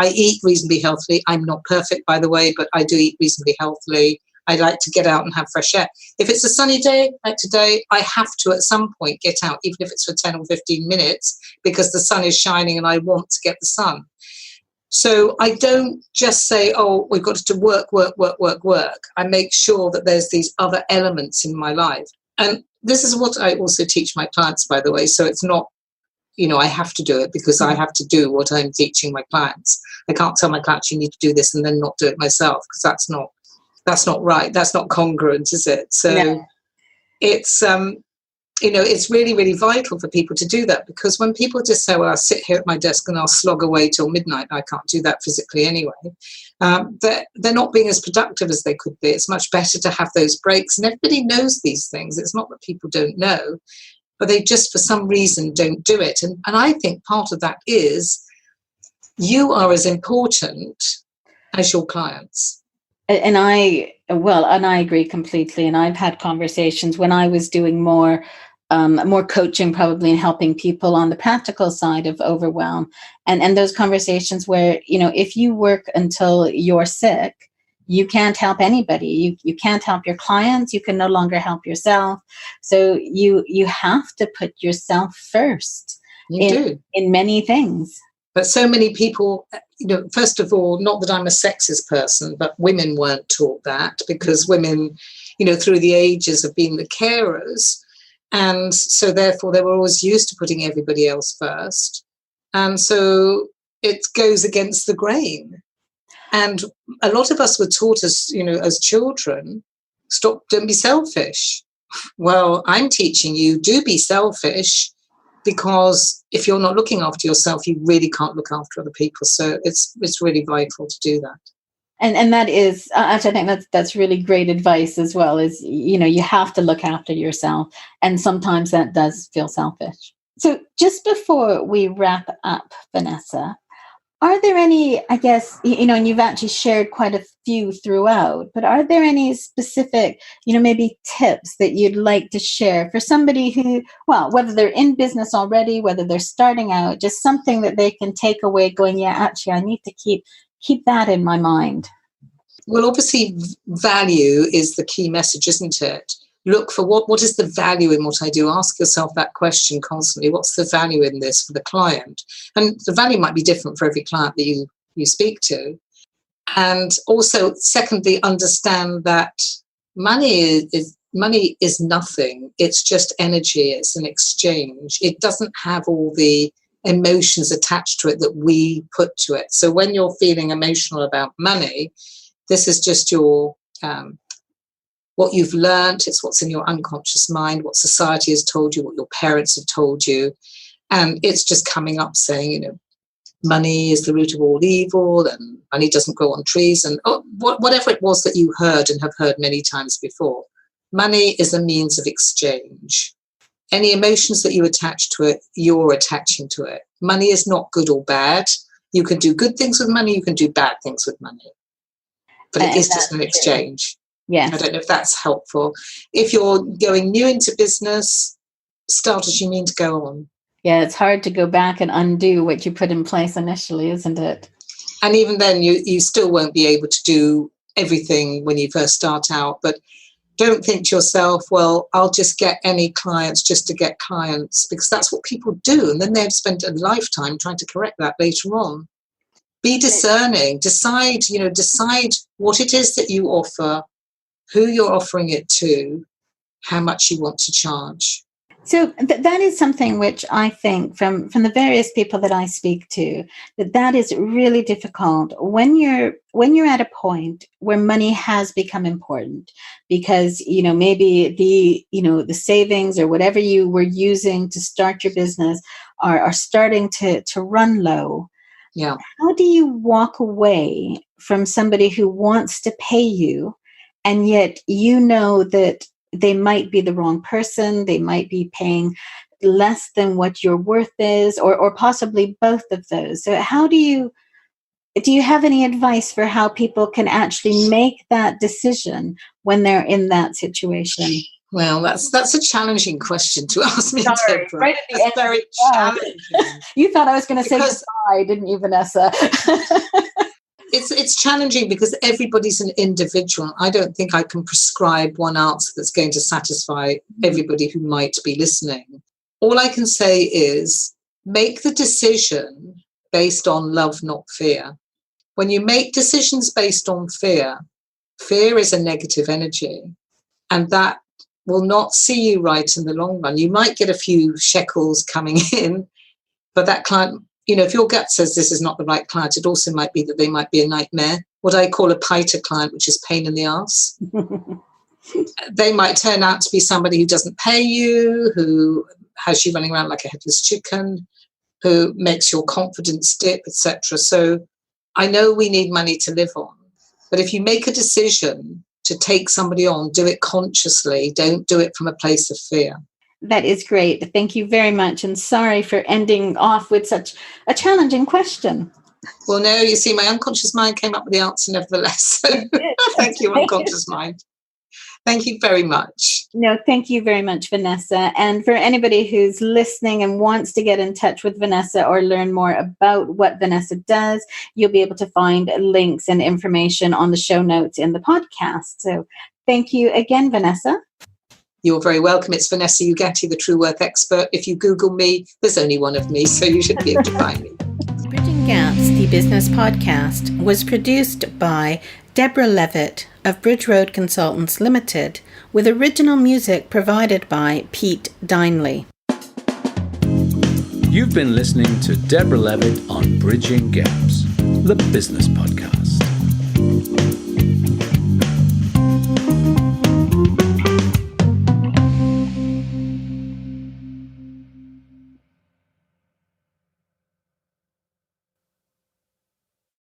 eat reasonably healthily. I'm not perfect, by the way, but I do eat reasonably healthily. I like to get out and have fresh air. If it's a sunny day, like today, I have to at some point get out, even if it's for 10 or 15 minutes, because the sun is shining and I want to get the sun. So I don't just say, oh, we've got to work. I make sure that there's these other elements in my life. And this is what I also teach my clients, by the way. So it's not, I have to do it because I have to do what I'm teaching my clients. I can't tell my clients you need to do this and then not do it myself, because that's not right. That's not congruent, is it? So no. It's it's really, really vital for people to do that, because when people just say, well, I'll sit here at my desk and I'll slog away till midnight, I can't do that physically anyway, they're not being as productive as they could be. It's much better to have those breaks. And everybody knows these things. It's not that people don't know, but they just, for some reason, don't do it. And I think part of that is you are as important as your clients. And I agree completely. And I've had conversations when I was doing more coaching, probably, and helping people on the practical side of overwhelm. And those conversations where, if you work until you're sick, you can't help anybody. You can't help your clients. You can no longer help yourself. So you have to put yourself first in many things. But so many people, first of all, not that I'm a sexist person, but women weren't taught that, because women, through the ages have been the carers. And so therefore they were always used to putting everybody else first. And so it goes against the grain. And a lot of us were taught as children, don't be selfish. Well, I'm teaching you, do be selfish, because if you're not looking after yourself, you really can't look after other people. So it's really vital to do that. And that is, actually, I think that's really great advice as well, is, you have to look after yourself. And sometimes that does feel selfish. So just before we wrap up, Vanessa, are there any, I guess, and you've actually shared quite a few throughout, but are there any specific, maybe tips that you'd like to share for somebody who, well, whether they're in business already, whether they're starting out, just something that they can take away going, yeah, actually, I need to keep that in my mind? Well, obviously, value is the key message, isn't it? Look for what is the value in what I do. Ask yourself that question constantly. What's the value in this for the client? And the value might be different for every client that you speak to. And also, secondly, understand that money is nothing. It's just energy. It's an exchange. It doesn't have all the emotions attached to it that we put to it. So when you're feeling emotional about money, this is just your what you've learned. It's what's in your unconscious mind, what society has told you, what your parents have told you. And it's just coming up saying, money is the root of all evil, and money doesn't grow on trees, and whatever it was that you heard and have heard many times before. Money is a means of exchange. Any emotions that you attach to it, you're attaching to it. Money is not good or bad. You can do good things with money, you can do bad things with money. But it is just an exchange. Yes. I don't know if that's helpful. If you're going new into business, start as you mean to go on. Yeah, it's hard to go back and undo what you put in place initially, isn't it? And even then, you still won't be able to do everything when you first start out. But don't think to yourself, well, I'll just get any clients just to get clients, because that's what people do. And then they've spent a lifetime trying to correct that later on. Be discerning. Decide what it is that you offer, who you're offering it to, how much you want to charge. So that is something which I think from the various people that I speak to, that is really difficult when you're at a point where money has become important, because, maybe the savings or whatever you were using to start your business are starting to run low. Yeah. How do you walk away from somebody who wants to pay you, and yet that they might be the wrong person, they might be paying less than what your worth is, or possibly both of those? So how do you have any advice for how people can actually make that decision when they're in that situation? Well, that's a challenging question to ask me, Sorry, Deborah. right at the end. Very challenging. You thought I was going to say goodbye, didn't you, Vanessa? It's challenging because everybody's an individual. I don't think I can prescribe one answer that's going to satisfy everybody who might be listening. All I can say is make the decision based on love, not fear. When you make decisions based on fear is a negative energy, and that will not see you right in the long run. You might get a few shekels coming in, but that client, if your gut says this is not the right client, it also might be that they might be a nightmare. What I call a piter client, which is pain in the arse. They might turn out to be somebody who doesn't pay you, who has you running around like a headless chicken, who makes your confidence dip, etc. So I know we need money to live on, but if you make a decision to take somebody on, do it consciously. Don't do it from a place of fear. That is great. Thank you very much. And sorry for ending off with such a challenging question. Well, no, you see, my unconscious mind came up with the answer nevertheless. So thank you, unconscious mind. Thank you very much. No, thank you very much, Vanessa. And for anybody who's listening and wants to get in touch with Vanessa or learn more about what Vanessa does, you'll be able to find links and information on the show notes in the podcast. So thank you again, Vanessa. You're very welcome. It's Vanessa Ugatti, the True Worth Expert. If you Google me, there's only one of me, so you should be able to find me. Bridging Gaps, the business podcast, was produced by Deborah Levitt of Bridge Road Consultants Limited, with original music provided by Pete Dineley. You've been listening to Deborah Levitt on Bridging Gaps, the business podcast.